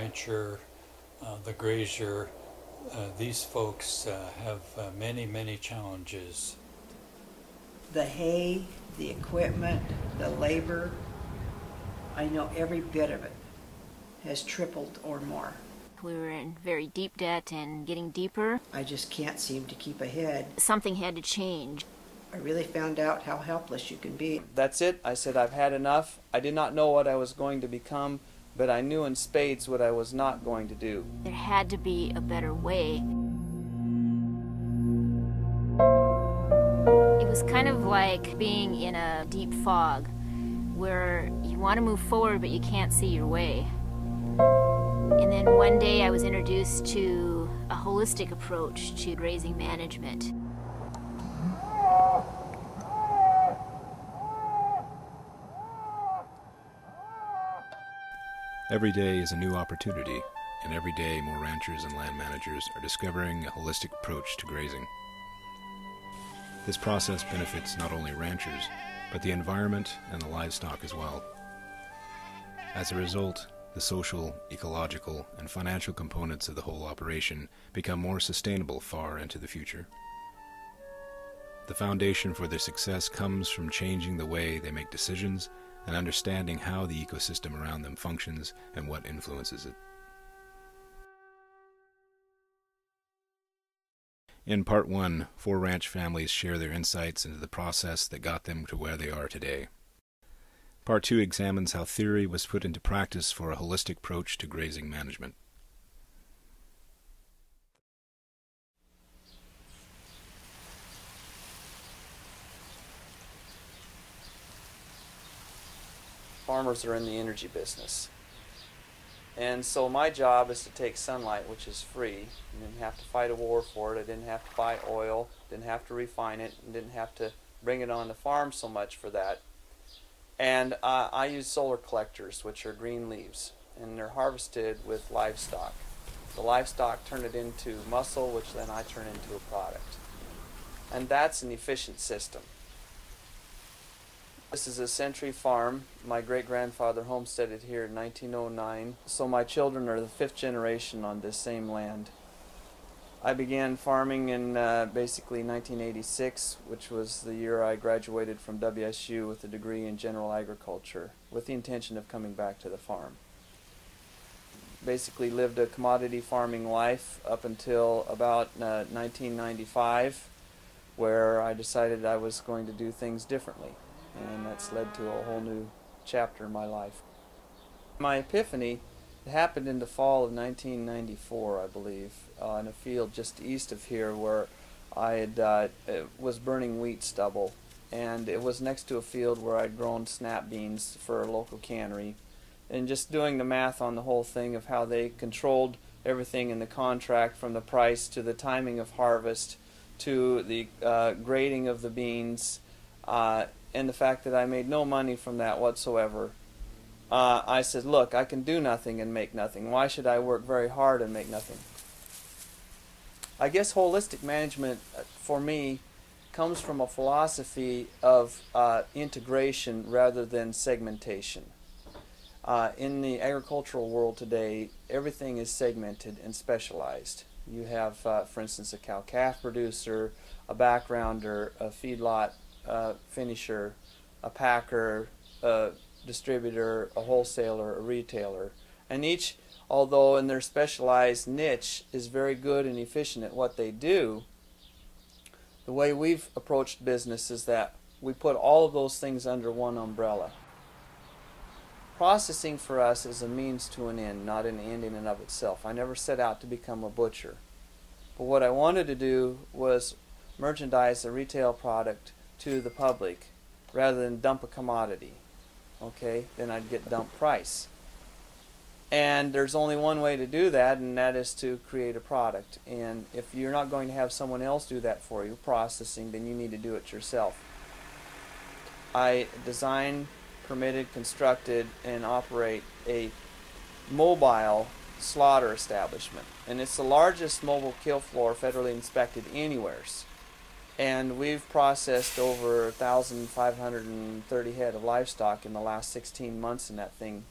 rancher, the Grazer, these folks have many challenges. The hay, the equipment, the labor, I know every bit of it has tripled or more. We were in very deep debt and getting deeper. I just can't seem to keep ahead. Something had to change. I really found out how helpless you can be. That's it. I said, I've had enough. I did not know what I was going to become, but I knew in spades what I was not going to do. There had to be a better way. It was kind of like being in a deep fog where you want to move forward but you can't see your way. And then one day I was introduced to a holistic approach to grazing management. Every day is a new opportunity, and every day more ranchers and land managers are discovering a holistic approach to grazing. This process benefits not only ranchers, but the environment and the livestock as well. As a result, the social, ecological, and financial components of the whole operation become more sustainable far into the future. The foundation for their success comes from changing the way they make decisions and understanding how the ecosystem around them functions and what influences it. In Part 1, 4 ranch families share their insights into the process that got them to where they are today. Part 2 examines how theory was put into practice for a holistic approach to grazing management. Farmers are in the energy business. And so my job is to take sunlight, which is free. I didn't have to fight a war for it. I didn't have to buy oil, didn't have to refine it, and didn't have to bring it on the farm so much for that. And I use solar collectors, which are green leaves, and they're harvested with livestock. The livestock turn it into muscle, which then I turn into a product. And that's an efficient system. This is a century farm. My great-grandfather homesteaded here in 1909, so my children are the 5th generation on this same land. I began farming in basically 1986, which was the year I graduated from WSU with a degree in general agriculture, with the intention of coming back to the farm. Basically lived a commodity farming life up until about 1995, where I decided I was going to do things differently. And that's led to a whole new chapter in my life. My epiphany happened in the fall of 1994, I believe, in a field just east of here where I had, was burning wheat stubble. And it was next to a field where I'd grown snap beans for a local cannery. And just doing the math on the whole thing of how they controlled everything in the contract, from the price to the timing of harvest to the grading of the beans, and the fact that I made no money from that whatsoever, I said, look, I can do nothing and make nothing. Why should I work very hard and make nothing? I guess holistic management, for me, comes from a philosophy of integration rather than segmentation. In the agricultural world today, everything is segmented and specialized. You have, for instance, a cow-calf producer, a backgrounder, a feedlot finisher, a packer, a distributor, a wholesaler, a retailer. And each, although in their specialized niche, is very good and efficient at what they do, the way we've approached business is that we put all of those things under one umbrella. Processing for us is a means to an end, not an end in and of itself. I never set out to become a butcher. But what I wanted to do was merchandise a retail product to the public rather than dump a commodity. Okay, then I'd get dump price. And there's only one way to do that, and that is to create a product. And if you're not going to have someone else do that for you, processing, then you need to do it yourself. I designed, permitted, constructed, and operate a mobile slaughter establishment. And it's the largest mobile kill floor federally inspected anywheres. And we've processed over 1,530 head of livestock in the last 16 months in that thing.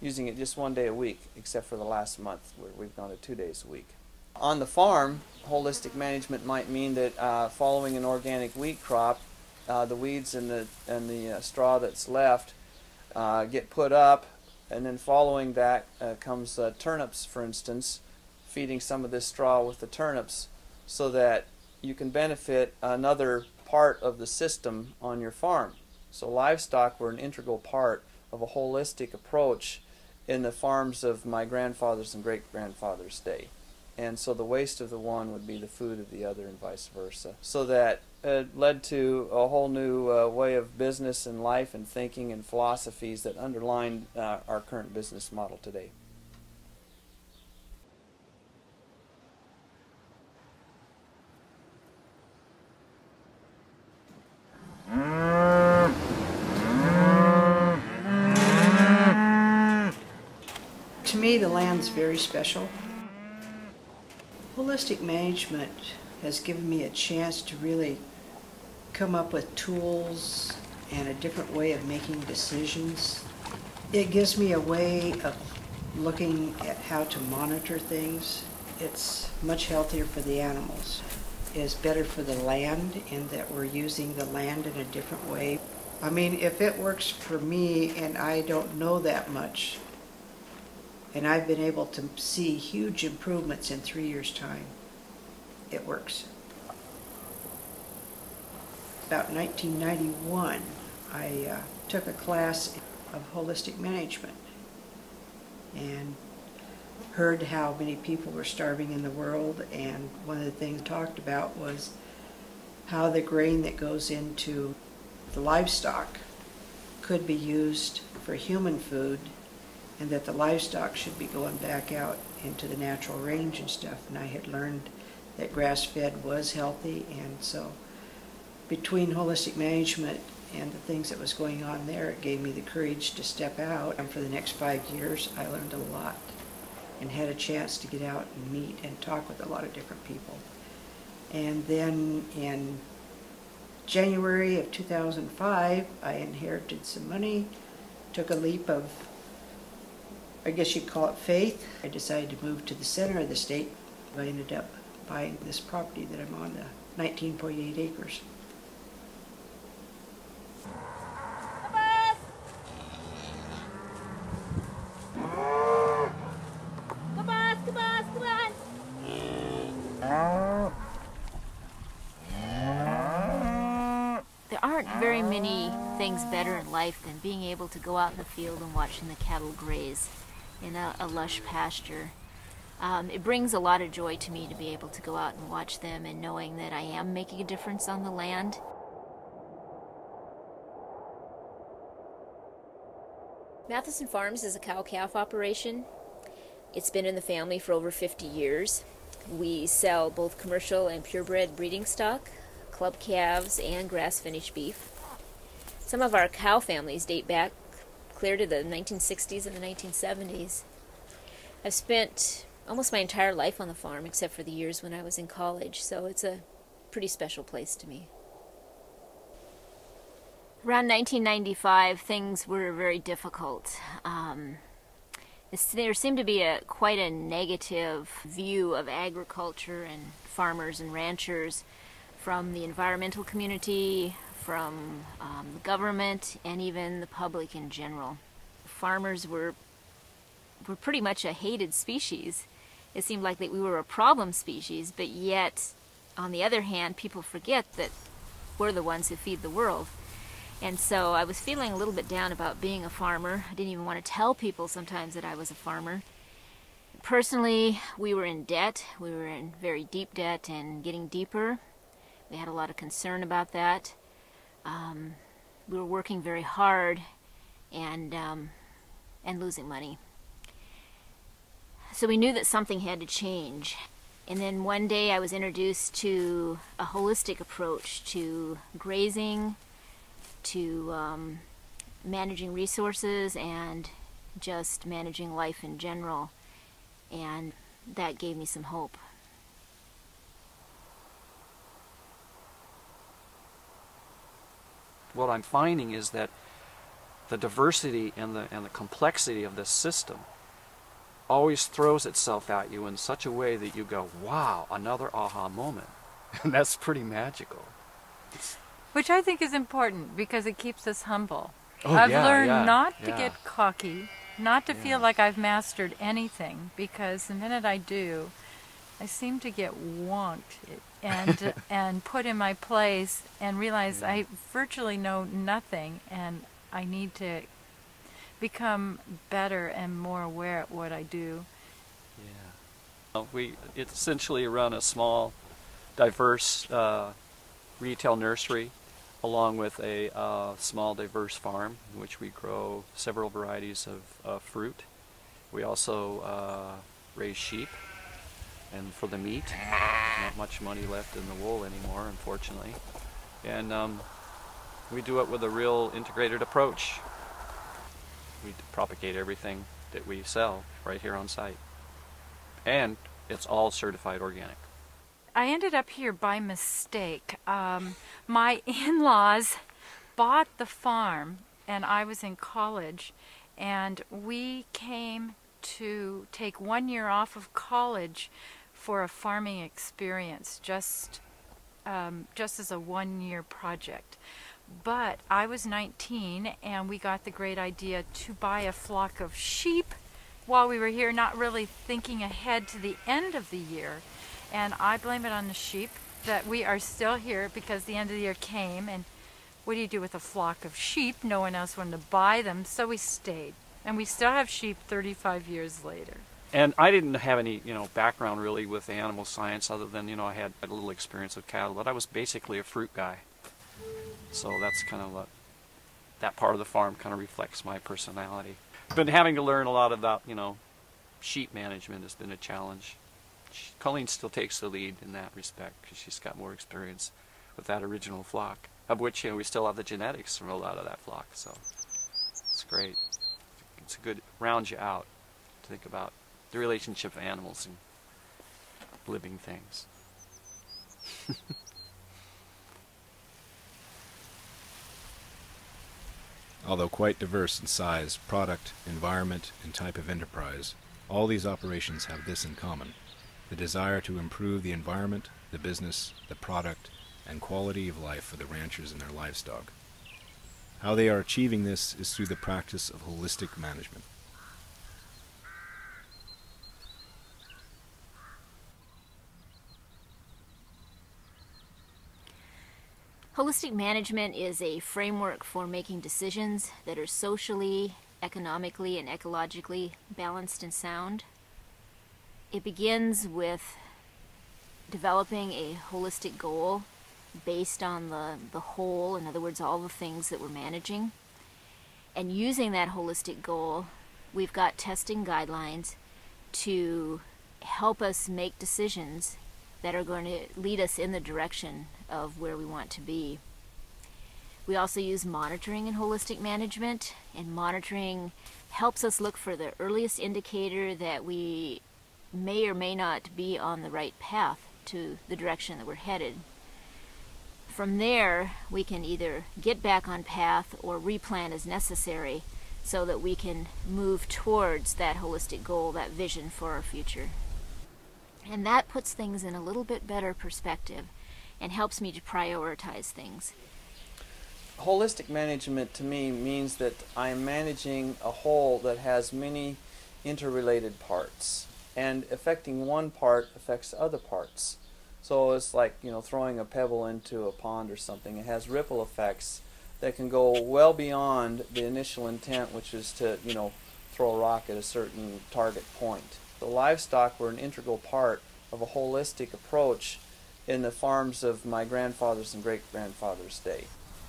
using it just 1 day a week, except for the last month where we've gone to 2 days a week. On the farm, holistic management might mean that following an organic wheat crop, the weeds and the straw that's left get put up, and then following that comes turnips, for instance, feeding some of this straw with the turnips so that you can benefit another part of the system on your farm. So livestock were an integral part of a holistic approach in the farms of my grandfather's and great-grandfather's day. And so the waste of the one would be the food of the other and vice versa. So that led to a whole new way of business and life and thinking and philosophies that underline our current business model today. To me, the land's very special. Holistic management has given me a chance to really come up with tools and a different way of making decisions. It gives me a way of looking at how to monitor things. It's much healthier for the animals. It's better for the land in that we're using the land in a different way. I mean, if it works for me and I don't know that much, and I've been able to see huge improvements in 3 years' time, it works. About 1991, I took a class of holistic management and heard how many people were starving in the world, and one of the things talked about was how the grain that goes into the livestock could be used for human food, and that the livestock should be going back out into the natural range and stuff. And I had learned that grass-fed was healthy, and so between holistic management and the things that was going on there, it gave me the courage to step out. And for the next 5 years, I learned a lot and had a chance to get out and meet and talk with a lot of different people. And then in January of 2005, I inherited some money, took a leap of, I guess you'd call it faith. I decided to move to the center of the state. I ended up buying this property that I'm on, the 19.8 acres. There aren't very many things better in life than being able to go out in the field and watching the cattle graze in a lush pasture. It brings a lot of joy to me to be able to go out and watch them, and knowing that I am making a difference on the land. Matheson Farms is a cow-calf operation. It's been in the family for over 50 years. We sell both commercial and purebred breeding stock, club calves, and grass-finished beef. Some of our cow families date back clear to the 1960s and the 1970s. I've spent almost my entire life on the farm, except for the years when I was in college, so it's a pretty special place to me. Around 1995, things were very difficult. There seemed to be quite a negative view of agriculture and farmers and ranchers from the environmental community, from the government, and even the public in general. Farmers were pretty much a hated species. It seemed like that we were a problem species, but yet, on the other hand, people forget that we're the ones who feed the world. And so I was feeling a little bit down about being a farmer. I didn't even want to tell people sometimes that I was a farmer. Personally, we were in debt. We were in very deep debt and getting deeper. We had a lot of concern about that. We were working very hard and losing money. So we knew that something had to change. And then one day I was introduced to a holistic approach to grazing, to managing resources, and just managing life in general. And that gave me some hope. What I'm finding is that the diversity and the complexity of this system always throws itself at you in such a way that you go, wow, another aha moment. And that's pretty magical. Which I think is important because it keeps us humble. Oh, I've yeah, learned yeah, not to yeah. get cocky, not to feel like I've mastered anything, because the minute I do, I seem to get wonked and and put in my place and realize I virtually know nothing, and I need to become better and more aware of what I do. Yeah. We essentially run a small, diverse retail nursery along with a small, diverse farm in which we grow several varieties of fruit. We also raise sheep, and for the meat, not much money left in the wool anymore, unfortunately. And we do it with a real integrated approach. We propagate everything that we sell right here on site. And it's all certified organic. I ended up here by mistake. My in-laws bought the farm, and I was in college, and we came to take 1 year off of college for a farming experience, just as a 1 year project. But I was 19, and we got the great idea to buy a flock of sheep while we were here, not really thinking ahead to the end of the year. And I blame it on the sheep that we are still here because the end of the year came, and what do you do with a flock of sheep? No one else wanted to buy them, so we stayed. And we still have sheep 35 years later. And I didn't have any, background really with animal science other than, I had a little experience with cattle, but I was basically a fruit guy. So that's kind of that part of the farm kind of reflects my personality. Been having to learn a lot about, sheep management has been a challenge. Colleen still takes the lead in that respect because she's got more experience with that original flock, of which, we still have the genetics from a lot of that flock. So it's great. It's a good, rounds you out to think about the relationship of animals and living things. Although quite diverse in size, product, environment, and type of enterprise, all these operations have this in common: the desire to improve the environment, the business, the product, and quality of life for the ranchers and their livestock. How they are achieving this is through the practice of holistic management. Holistic management is a framework for making decisions that are socially, economically, and ecologically balanced and sound. It begins with developing a holistic goal based on the whole, in other words, all the things that we're managing. And using that holistic goal, we've got testing guidelines to help us make decisions that are going to lead us in the direction of where we want to be. We also use monitoring in holistic management, and monitoring helps us look for the earliest indicator that we may or may not be on the right path to the direction that we're headed. From there, we can either get back on path or replan as necessary so that we can move towards that holistic goal, that vision for our future. And that puts things in a little bit better perspective and helps me to prioritize things. Holistic management to me means that I'm managing a whole that has many interrelated parts, and affecting one part affects other parts. So it's like, throwing a pebble into a pond or something. It has ripple effects that can go well beyond the initial intent, which is to, throw a rock at a certain target point. The livestock were an integral part of a holistic approach in the farms of my grandfather's and great-grandfather's day.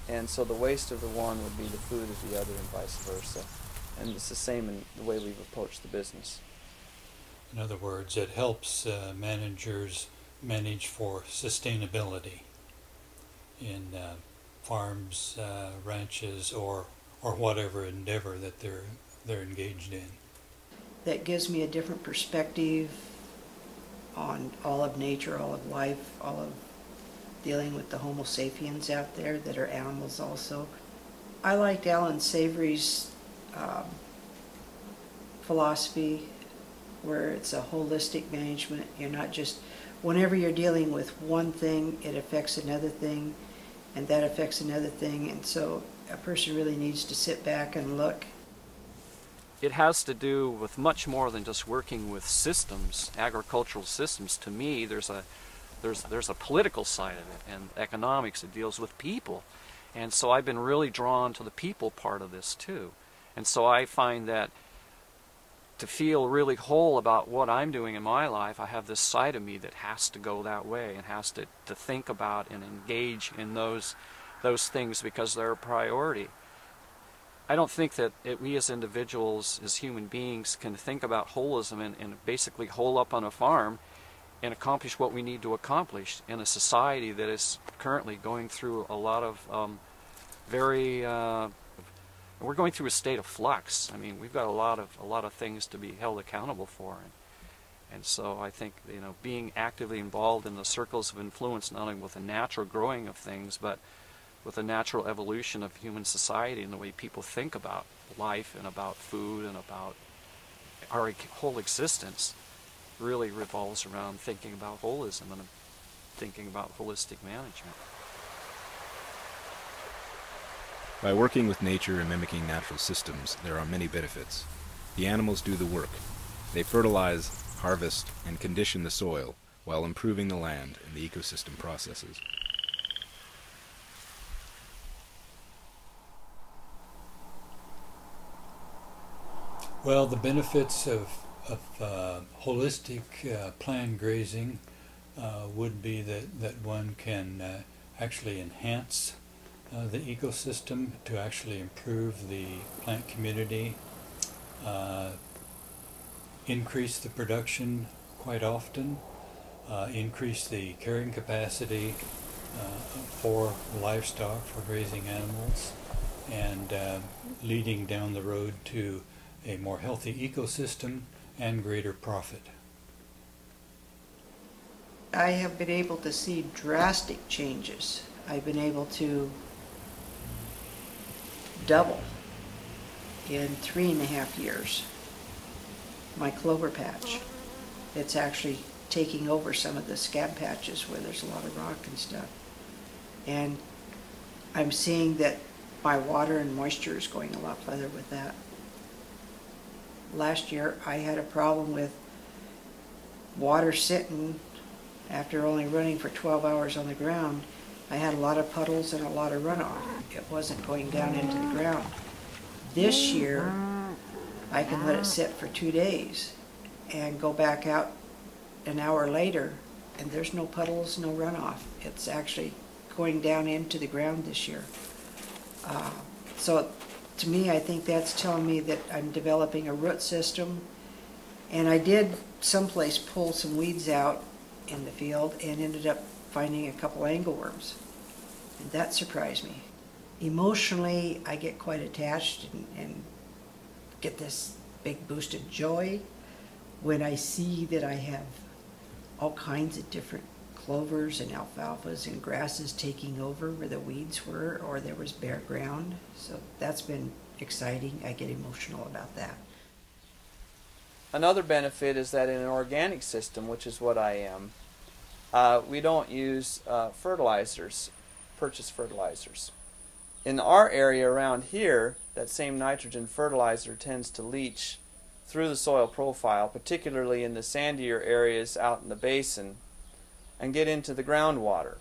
And so the waste of the one would be the food of the other, and vice versa. And it's the same in the way we've approached the business. In other words, it helps managers manage for sustainability in farms, ranches, or whatever endeavor that they're engaged in. That gives me a different perspective on all of nature, all of life, all of dealing with the Homo sapiens out there that are animals also. I liked Alan Savory's philosophy, where it's a holistic management. You're not just, whenever you're dealing with one thing, it affects another thing, and that affects another thing, and so a person really needs to sit back and look. It has to do with much more than just working with systems, agricultural systems. To me, there's a political side of it, and economics. It deals with people. And so I've been really drawn to the people part of this too. And so I find that to feel really whole about what I'm doing in my life, I have this side of me that has to go that way and has to think about and engage in those things because they're a priority. I don't think that we as individuals, as human beings, can think about holism and basically hole up on a farm and accomplish what we need to accomplish in a society that is currently going through a lot of we're going through a state of flux. I mean, we've got a lot of things to be held accountable for, and so I think, you know, being actively involved in the circles of influence, not only with the natural growing of things, but with the natural evolution of human society and the way people think about life and about food and about our whole existence, really revolves around thinking about holism and thinking about holistic management. By working with nature and mimicking natural systems, there are many benefits. The animals do the work. They fertilize, harvest, and condition the soil while improving the land and the ecosystem processes. Well, the benefits of holistic planned grazing would be that one can actually enhance the ecosystem, to actually improve the plant community, increase the production quite often, increase the carrying capacity for livestock, for grazing animals, and leading down the road to a more healthy ecosystem and greater profit. I have been able to see drastic changes. I've been able to double in 3.5 years my clover patch. It's actually taking over some of the scab patches where there's a lot of rock and stuff. And I'm seeing that my water and moisture is going a lot further with that. Last year I had a problem with water sitting after only running for 12 hours on the ground. I had a lot of puddles and a lot of runoff. It wasn't going down into the ground. This year I can let it sit for 2 days and go back out an hour later and there's no puddles, no runoff. It's actually going down into the ground this year. So to me, I think that's telling me that I'm developing a root system. And I did someplace pull some weeds out in the field and ended up finding a couple angleworms. And that surprised me. Emotionally, I get quite attached and get this big boost of joy when I see that I have all kinds of different clovers and alfalfas and grasses taking over where the weeds were, or there was bare ground. So that's been exciting. I get emotional about that. Another benefit is that in an organic system, which is what I am, we don't use fertilizers, purchased fertilizers. In our area around here, that same nitrogen fertilizer tends to leach through the soil profile, particularly in the sandier areas out in the basin, and get into the groundwater.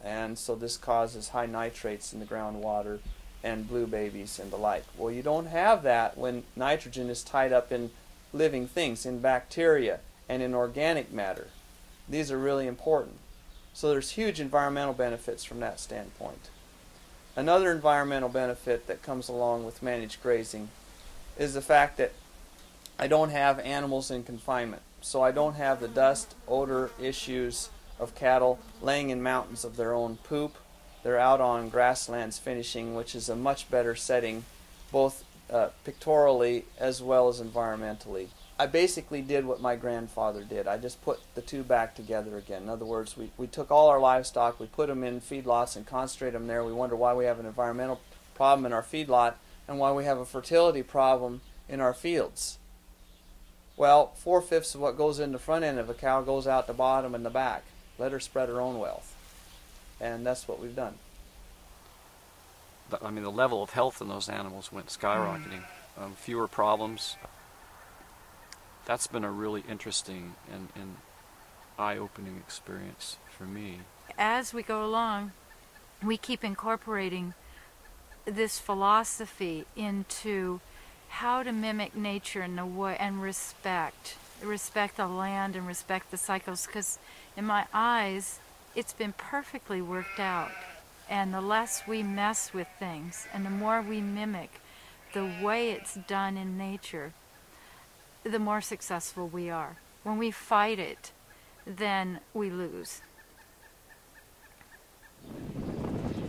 And so this causes high nitrates in the groundwater and blue babies and the like. Well, you don't have that when nitrogen is tied up in living things, in bacteria and in organic matter. These are really important. So there's huge environmental benefits from that standpoint. Another environmental benefit that comes along with managed grazing is the fact that I don't have animals in confinement. So I don't have the dust, odor issues of cattle laying in mountains of their own poop. They're out on grasslands finishing, which is a much better setting, both pictorially as well as environmentally. I basically did what my grandfather did. I just put the two back together again. In other words, we took all our livestock, we put them in feedlots and concentrated them there. We wonder why we have an environmental problem in our feedlot and why we have a fertility problem in our fields. Well, 4/5 of what goes in the front end of a cow goes out the bottom and the back. Let her spread her own wealth. And that's what we've done. I mean, the level of health in those animals went skyrocketing. Fewer problems. That's been a really interesting and eye-opening experience for me. As we go along, we keep incorporating this philosophy into how to mimic nature in the way and respect the land and respect the cycles, because in my eyes it's been perfectly worked out. And the less we mess with things and the more we mimic the way it's done in nature, the more successful we are. When we fight it, then we lose.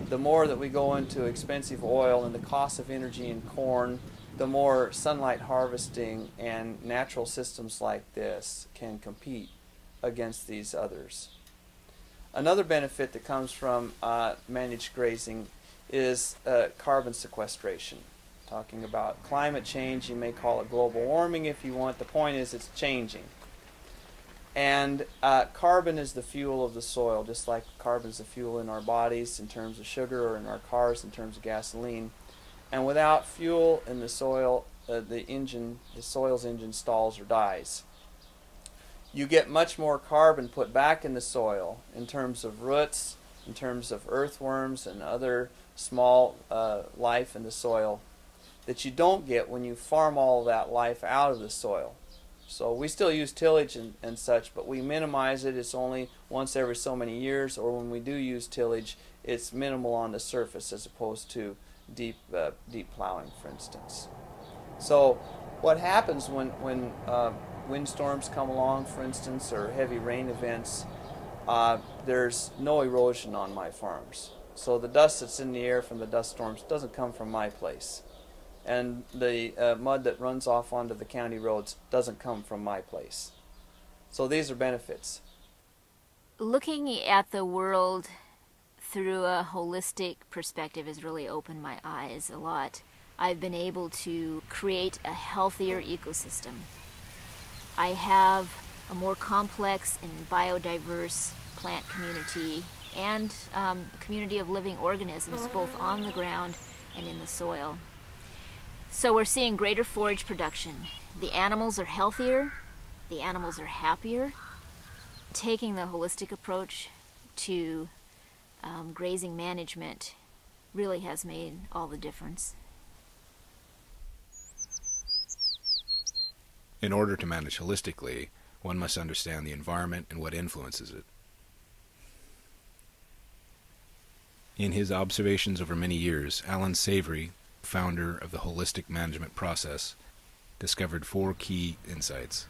The more that we go into expensive oil and the cost of energy in corn, the more sunlight harvesting and natural systems like this can compete against these others. Another benefit that comes from managed grazing is carbon sequestration. Talking about climate change, you may call it global warming if you want. The point is it's changing. And carbon is the fuel of the soil, just like carbon is the fuel in our bodies in terms of sugar, or in our cars in terms of gasoline. And without fuel in the soil, the soil's engine stalls or dies. You get much more carbon put back in the soil in terms of roots, in terms of earthworms and other small life in the soil that you don't get when you farm all that life out of the soil. So we still use tillage and such, but we minimize it. It's only once every so many years, or when we do use tillage, it's minimal on the surface as opposed to deep plowing, for instance. So what happens when windstorms come along, for instance, or heavy rain events, there's no erosion on my farms. So the dust that's in the air from the dust storms doesn't come from my place. And the mud that runs off onto the county roads doesn't come from my place. So these are benefits. Looking at the world through a holistic perspective has really opened my eyes a lot. I've been able to create a healthier ecosystem. I have a more complex and biodiverse plant community and a community of living organisms both on the ground and in the soil. So we're seeing greater forage production. The animals are healthier, the animals are happier. Taking the holistic approach to grazing management really has made all the difference. In order to manage holistically, one must understand the environment and what influences it. In his observations over many years, Alan Savory, founder of the holistic management process, discovered 4 key insights.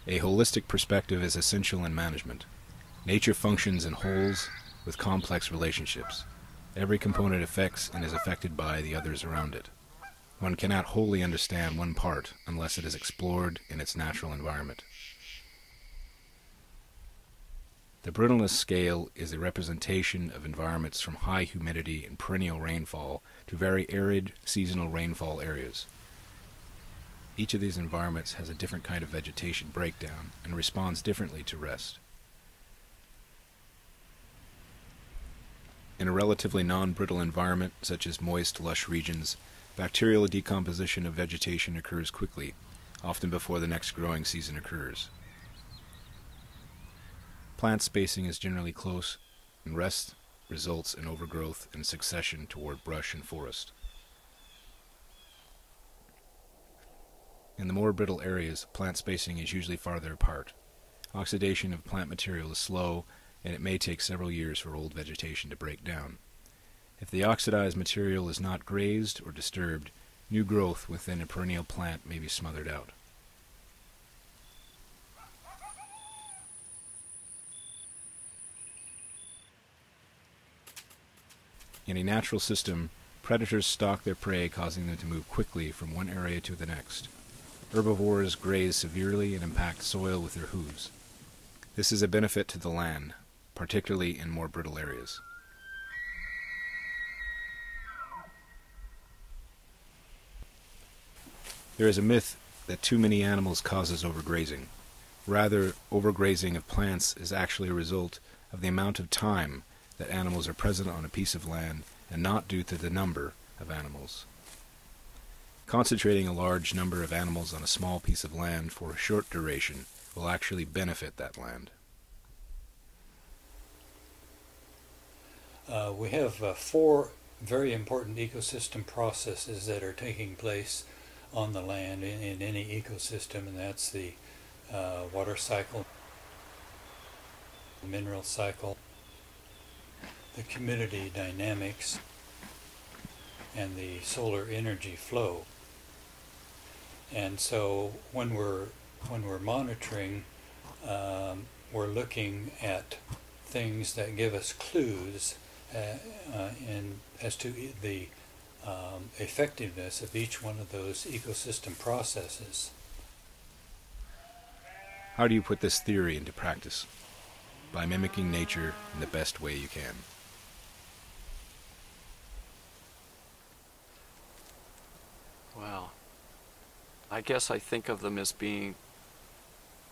A holistic perspective is essential in management. Nature functions in wholes with complex relationships. Every component affects and is affected by the others around it. One cannot wholly understand one part unless it is explored in its natural environment. The brittleness scale is a representation of environments from high humidity and perennial rainfall to very arid seasonal rainfall areas. Each of these environments has a different kind of vegetation breakdown and responds differently to rest. In a relatively non-brittle environment, such as moist, lush regions, bacterial decomposition of vegetation occurs quickly, often before the next growing season occurs. Plant spacing is generally close, and rest results in overgrowth and succession toward brush and forest. In the more brittle areas, plant spacing is usually farther apart. Oxidation of plant material is slow, and it may take several years for old vegetation to break down. If the oxidized material is not grazed or disturbed, new growth within a perennial plant may be smothered out. In a natural system, predators stalk their prey, causing them to move quickly from one area to the next. Herbivores graze severely and impact soil with their hooves. This is a benefit to the land, particularly in more brittle areas. There is a myth that too many animals causes overgrazing. Rather, overgrazing of plants is actually a result of the amount of time that animals are present on a piece of land and not due to the number of animals. Concentrating a large number of animals on a small piece of land for a short duration will actually benefit that land. We have 4 very important ecosystem processes that are taking place on the land in any ecosystem, and that's the water cycle, the mineral cycle, the community dynamics, and the solar energy flow. And so when we're monitoring, we're looking at things that give us clues as to the effectiveness of each one of those ecosystem processes. How do you put this theory into practice? By mimicking nature in the best way you can. Well, I guess I think of them as being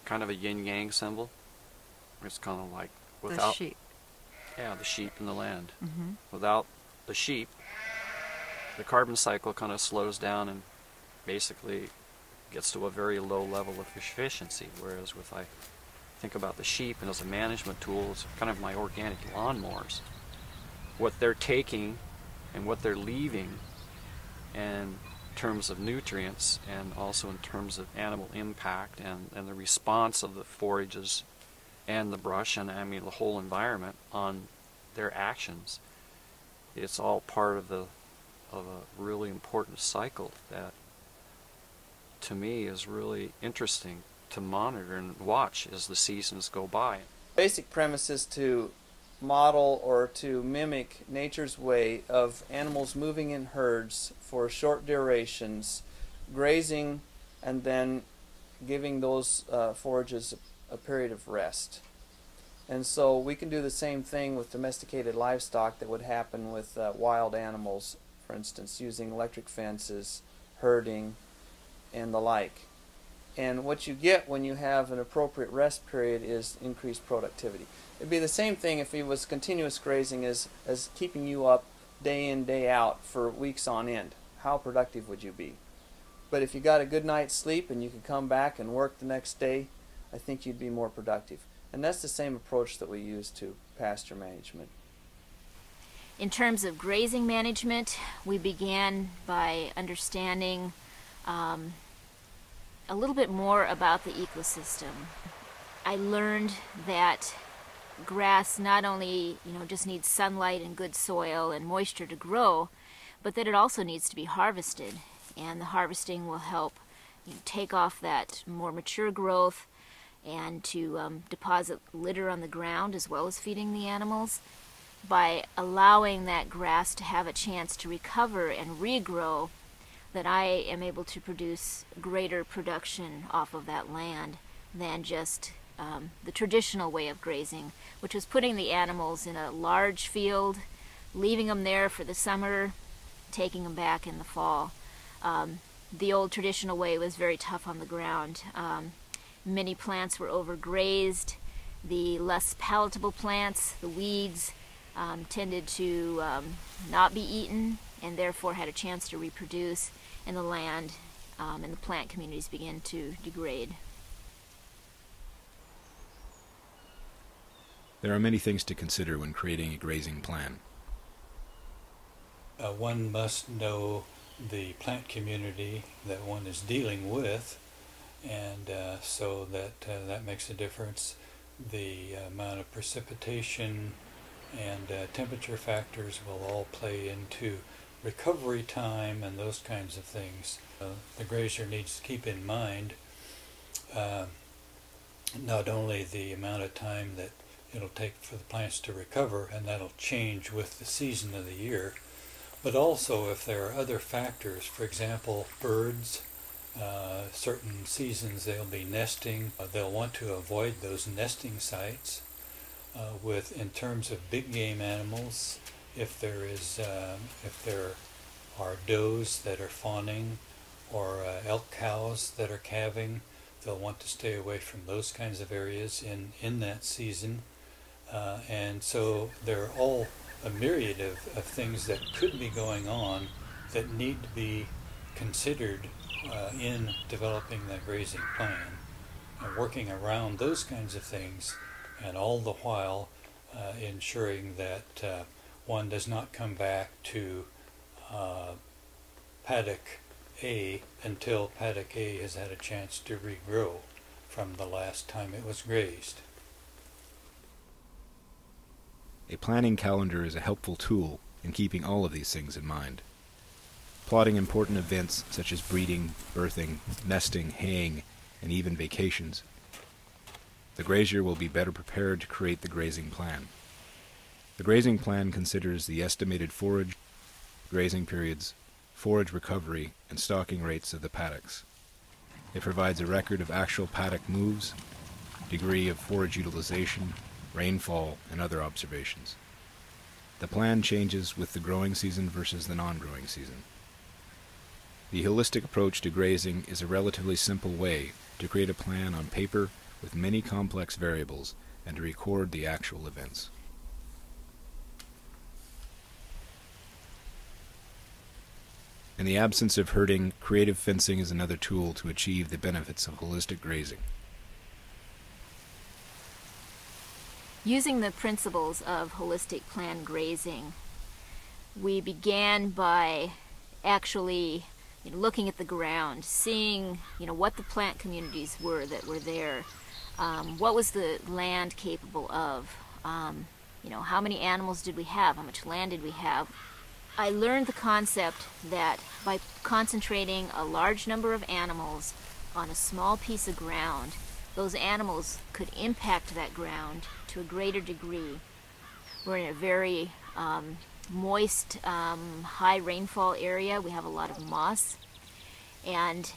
kind of a yin-yang symbol. It's kind of like without... The sheep. Yeah, the sheep and the land. Mm-hmm. Without the sheep, the carbon cycle kind of slows down and basically gets to a very low level of efficiency. Whereas if I think about the sheep and as a management tool, it's kind of my organic lawnmowers. What they're taking and what they're leaving in terms of nutrients and also in terms of animal impact and the response of the forages and the brush and I mean the whole environment on their actions. It's all part of a really important cycle that to me is really interesting to monitor and watch as the seasons go by. Basic premise is to model or to mimic nature's way of animals moving in herds for short durations, grazing, and then giving those forages a period of rest. And so we can do the same thing with domesticated livestock that would happen with wild animals, for instance, using electric fences, herding, and the like. And what you get when you have an appropriate rest period is increased productivity. It'd be the same thing if it was continuous grazing as keeping you up day in, day out for weeks on end. How productive would you be? But if you got a good night's sleep and you could come back and work the next day, I think you'd be more productive. And that's the same approach that we use to pasture management. In terms of grazing management, we began by understanding a little bit more about the ecosystem. I learned that grass not only just needs sunlight and good soil and moisture to grow, but that it also needs to be harvested, and the harvesting will help take off that more mature growth and to deposit litter on the ground as well as feeding the animals. By allowing that grass to have a chance to recover and regrow, that I am able to produce greater production off of that land than just the traditional way of grazing, which was putting the animals in a large field, leaving them there for the summer, taking them back in the fall. The old traditional way was very tough on the ground. Many plants were overgrazed. The less palatable plants, the weeds, tended to not be eaten and therefore had a chance to reproduce, and the land and the plant communities began to degrade. There are many things to consider when creating a grazing plan. One must know the plant community that one is dealing with, and so that makes a difference. The amount of precipitation and temperature factors will all play into recovery time and those kinds of things. The grazer needs to keep in mind not only the amount of time that it'll take for the plants to recover, and that'll change with the season of the year, but also if there are other factors. For example, birds, certain seasons they'll be nesting. They'll want to avoid those nesting sites. In terms of big game animals, if there are does that are fawning, elk cows that are calving. They'll want to stay away from those kinds of areas in that season. And so there are all a myriad of things that could be going on that need to be considered in developing that grazing plan, and working around those kinds of things, and all the while ensuring that one does not come back to paddock A until paddock A has had a chance to regrow from the last time it was grazed. A planning calendar is a helpful tool in keeping all of these things in mind. Plotting important events such as breeding, birthing, nesting, haying, and even vacations. The grazier will be better prepared to create the grazing plan. The grazing plan considers the estimated forage, grazing periods, forage recovery, and stocking rates of the paddocks. It provides a record of actual paddock moves, degree of forage utilization, rainfall, and other observations. The plan changes with the growing season versus the non-growing season. The holistic approach to grazing is a relatively simple way to create a plan on paper with many complex variables and to record the actual events. In the absence of herding, creative fencing is another tool to achieve the benefits of holistic grazing. Using the principles of holistic plan grazing, we began by actually looking at the ground, seeing what the plant communities were that were there, what was the land capable of, how many animals did we have, how much land did we have. I learned the concept that by concentrating a large number of animals on a small piece of ground, those animals could impact that ground to a greater degree. We're in a very moist, high rainfall area. We have a lot of moss, and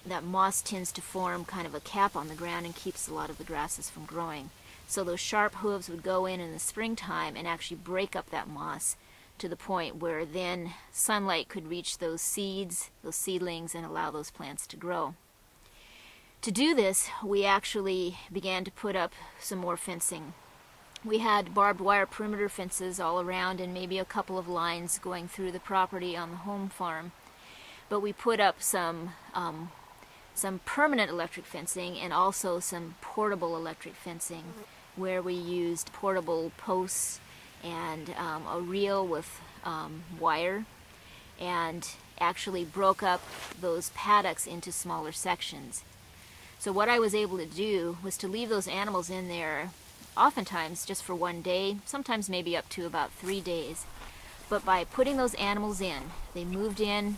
that moss tends to form kind of a cap on the ground and keeps a lot of the grasses from growing. So those sharp hooves would go in the springtime and actually break up that moss to the point where then sunlight could reach those seeds, those seedlings, and allow those plants to grow. To do this, we actually began to put up some more fencing. We had barbed wire perimeter fences all around and maybe a couple of lines going through the property on the home farm. But we put up some permanent electric fencing and also some portable electric fencing where we used portable posts and a reel with wire, and actually broke up those paddocks into smaller sections. So what I was able to do was to leave those animals in there oftentimes just for one day, sometimes maybe up to about 3 days. But by putting those animals in, they moved in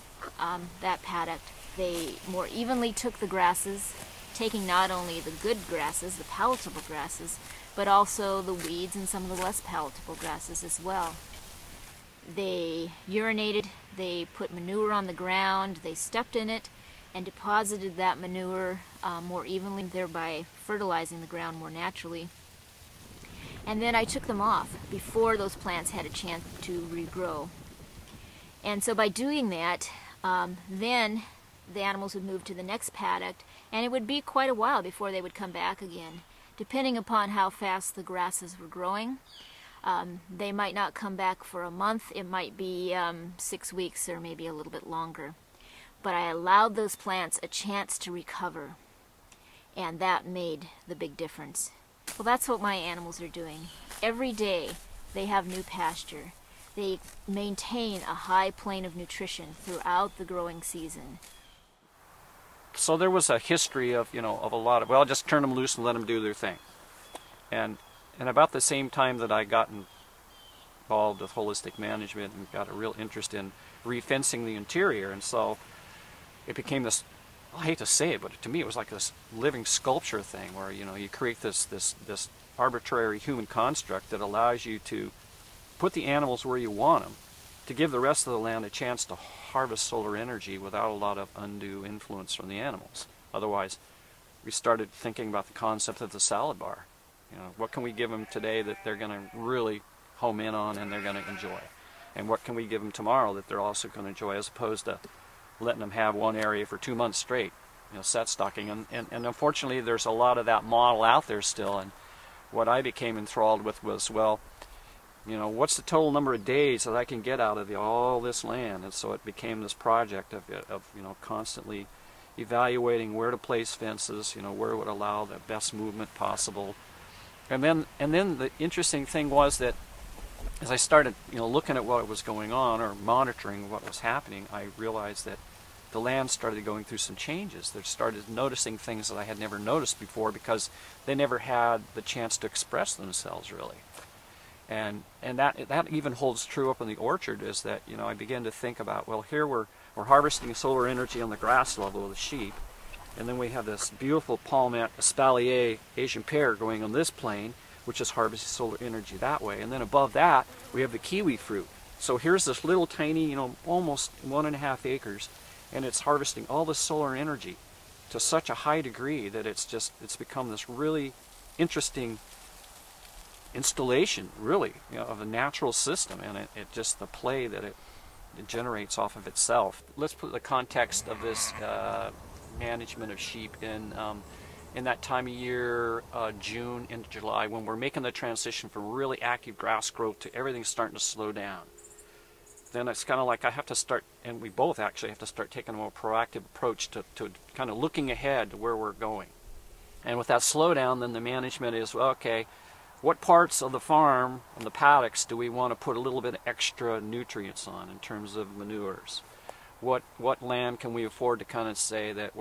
that paddock. They more evenly took the grasses, taking not only the good grasses, the palatable grasses, but also the weeds and some of the less palatable grasses as well. They urinated, they put manure on the ground, they stepped in it, and deposited that manure more evenly, thereby fertilizing the ground more naturally. And then I took them off before those plants had a chance to regrow. And so by doing that, then the animals would move to the next paddock, and it would be quite a while before they would come back again. Depending upon how fast the grasses were growing, they might not come back for a month. It might be 6 weeks or maybe a little bit longer. But I allowed those plants a chance to recover, and that made the big difference. Well, that's what my animals are doing. Every day they have new pasture. They maintain a high plane of nutrition throughout the growing season. So there was a history of, of a lot of, well, just turn them loose and let them do their thing. And about the same time that I got involved with holistic management and got a real interest in refencing the interior, and so it became this, I hate to say it, but to me it was like this living sculpture thing where, you create this arbitrary human construct that allows you to put the animals where you want them, to give the rest of the land a chance to harvest solar energy without a lot of undue influence from the animals. Otherwise, we started thinking about the concept of the salad bar. What can we give them today that they're going to really home in on and they're going to enjoy? And what can we give them tomorrow that they're also going to enjoy, as opposed to letting them have one area for 2 months straight, set stocking. And unfortunately, there's a lot of that model out there still. And what I became enthralled with was, well, what's the total number of days that I can get out of all this land? And so it became this project of constantly evaluating where to place fences, where it would allow the best movement possible. And then the interesting thing was that as I started, looking at what was going on or monitoring what was happening, I realized that the land started going through some changes. They started noticing things that I had never noticed before because they never had the chance to express themselves really. And that even holds true up in the orchard, is that I began to think about, well, here we're harvesting solar energy on the grass level of the sheep, and then we have this beautiful palmette espalier Asian pear going on this plane, which is harvesting solar energy that way. And then above that, we have the kiwi fruit. So here's this little tiny, almost 1.5 acres, and it's harvesting all this solar energy to such a high degree that it's become this really interesting installation, really, of a natural system, and it just the play that it generates off of itself. Let's put the context of this management of sheep in that time of year, June into July, when we're making the transition from really active grass growth to everything starting to slow down. Then it's kind of like I have to start, and we both actually have to start taking a more proactive approach to kind of looking ahead to where we're going. And with that slowdown, then the management is, well, okay, what parts of the farm and the paddocks do we want to put a little bit of extra nutrients on in terms of manures? What land can we afford to kind of say that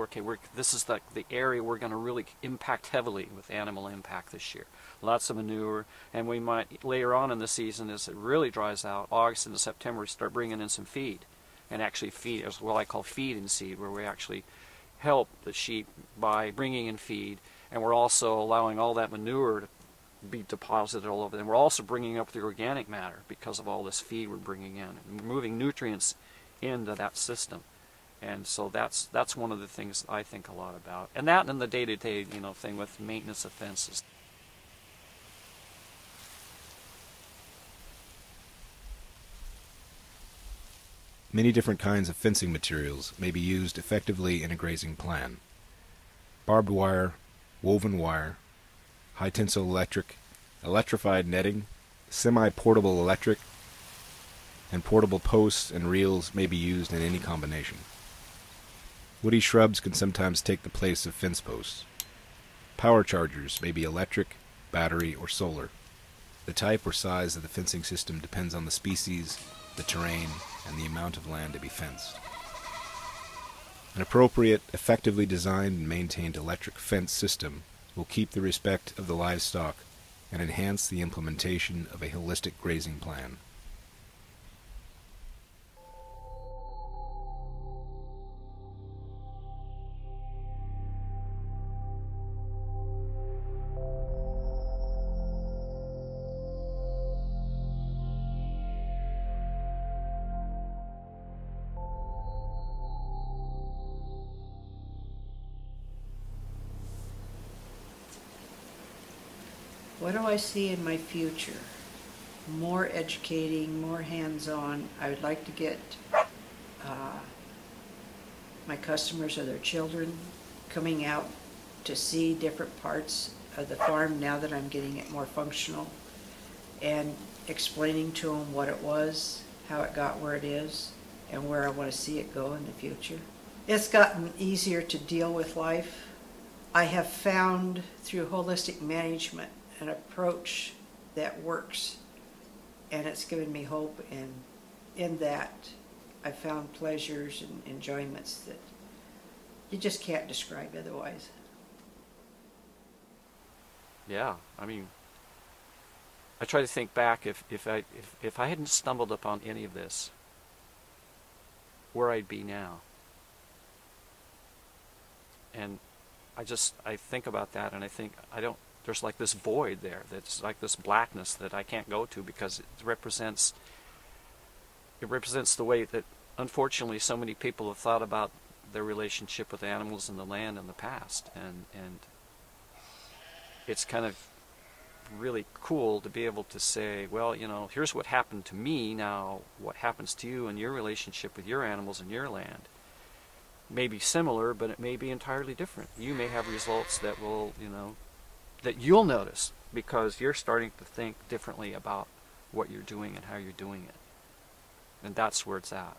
this is the area we're going to really impact heavily with animal impact this year? Lots of manure, and we might later on in the season, as it really dries out, August into September, start bringing in some feed, and actually feed is what I call feed and seed, where we actually help the sheep by bringing in feed, and we're also allowing all that manure to be deposited all over them. We're also bringing up the organic matter because of all this feed we're bringing in, and moving nutrients into that system. And so that's one of the things I think a lot about, and that and the day-to-day thing with maintenance of fences. Many different kinds of fencing materials may be used effectively in a grazing plan. Barbed wire, woven wire, high-tensile electric, electrified netting, semi-portable electric, and portable posts and reels may be used in any combination. Woody shrubs can sometimes take the place of fence posts. Power chargers may be electric, battery, or solar. The type or size of the fencing system depends on the species, the terrain, and the amount of land to be fenced. An appropriate, effectively designed and maintained electric fence system will keep the respect of the livestock and enhance the implementation of a holistic grazing plan. What do I see in my future? More educating, more hands-on. I would like to get my customers or their children coming out to see different parts of the farm now that I'm getting it more functional, and explaining to them what it was, how it got where it is, and where I want to see it go in the future. It's gotten easier to deal with life. I have found through holistic management an approach that works, and it's given me hope, and in that I found pleasures and enjoyments that you just can't describe otherwise. Yeah, I mean, I try to think back if I hadn't stumbled upon any of this, where I'd be now. And I think about that, and I think there's like this void there, that's like this blackness that I can't go to, because it represents the way that unfortunately so many people have thought about their relationship with animals and the land in the past, and it's kind of really cool to be able to say, well, here's what happened to me, now what happens to you and your relationship with your animals and your land. may be similar, but it may be entirely different. You may have results that will, that you'll notice because you're starting to think differently about what you're doing and how you're doing it. And that's where it's at.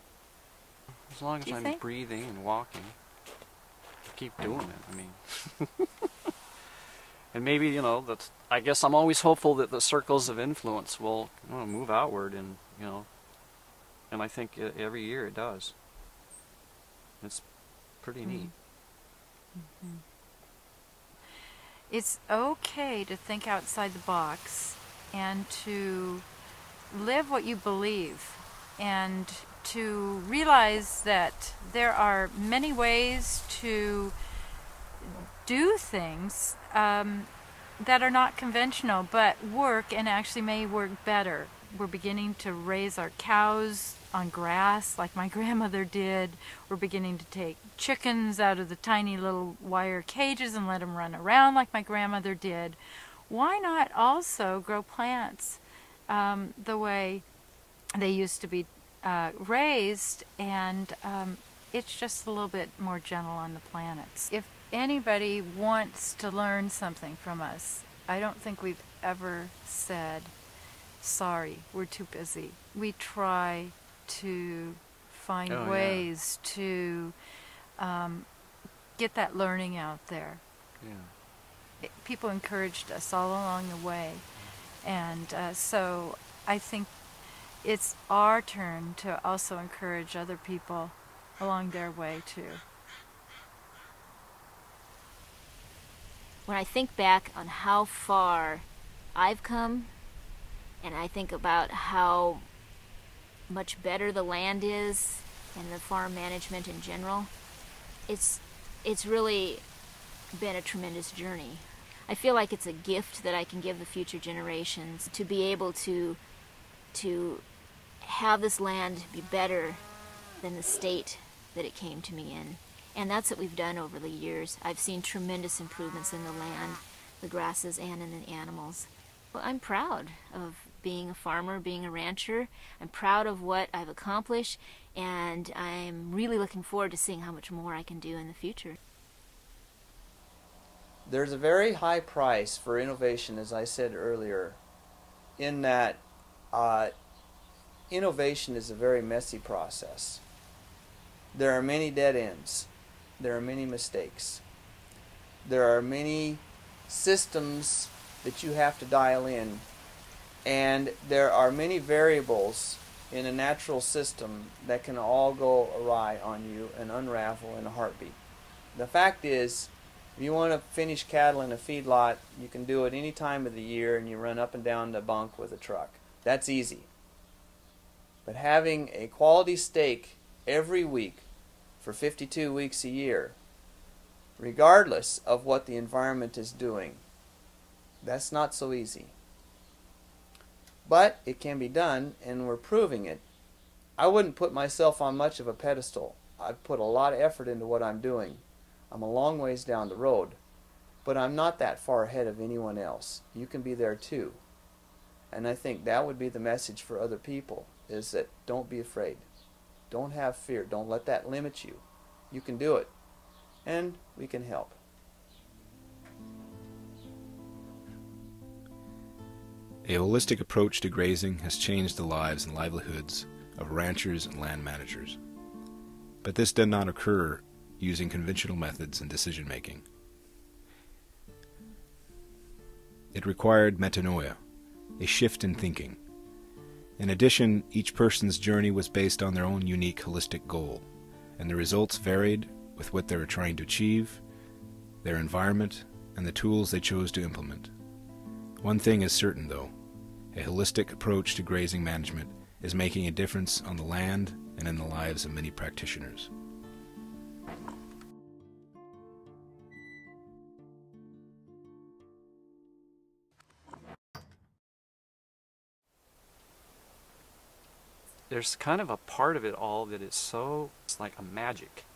As long as I'm breathing and walking, I keep doing it. I mean, and maybe, that's, I guess I'm always hopeful that the circles of influence will move outward, and, and I think every year it does. It's pretty neat. Mm-hmm. It's okay to think outside the box and to live what you believe, and to realize that there are many ways to do things that are not conventional but work, and actually may work better. We're beginning to raise our cows on grass like my grandmother did. We're beginning to take chickens out of the tiny little wire cages and let them run around like my grandmother did. Why not also grow plants the way they used to be raised, and it's just a little bit more gentle on the planets. If anybody wants to learn something from us, I don't think we've ever said, sorry, we're too busy. We try to find ways to get that learning out there. Yeah. People encouraged us all along the way, and so I think it's our turn to also encourage other people along their way too. When I think back on how far I've come, and I think about how much better the land is and the farm management in general, it's really been a tremendous journey. I feel like it's a gift that I can give the future generations, to be able to have this land be better than the state that it came to me in. And that's what we've done over the years. I've seen tremendous improvements in the land, the grasses, and in the animals. Well, I'm proud of being a farmer, being a rancher. I'm proud of what I've accomplished, and I'm really looking forward to seeing how much more I can do in the future. There's a very high price for innovation, as I said earlier, in that innovation is a very messy process. There are many dead ends. There are many mistakes. There are many systems that you have to dial in, and there are many variables in a natural system that can all go awry on you and unravel in a heartbeat. The fact is, if you want to finish cattle in a feedlot, you can do it any time of the year, and you run up and down the bunk with a truck. That's easy. But having a quality steak every week for 52 weeks a year, regardless of what the environment is doing, that's not so easy. But it can be done, and we're proving it. I wouldn't put myself on much of a pedestal. I've put a lot of effort into what I'm doing. I'm a long ways down the road, but I'm not that far ahead of anyone else. You can be there too. And I think that would be the message for other people, is that don't be afraid. Don't have fear. Don't let that limit you. You can do it, and we can help. A holistic approach to grazing has changed the lives and livelihoods of ranchers and land managers. But this did not occur using conventional methods in decision-making. It required metanoia, a shift in thinking. In addition, each person's journey was based on their own unique holistic goal, and the results varied with what they were trying to achieve, their environment, and the tools they chose to implement. One thing is certain, though: a holistic approach to grazing management is making a difference on the land and in the lives of many practitioners. There's kind of a part of it all that is so, it's like a magic.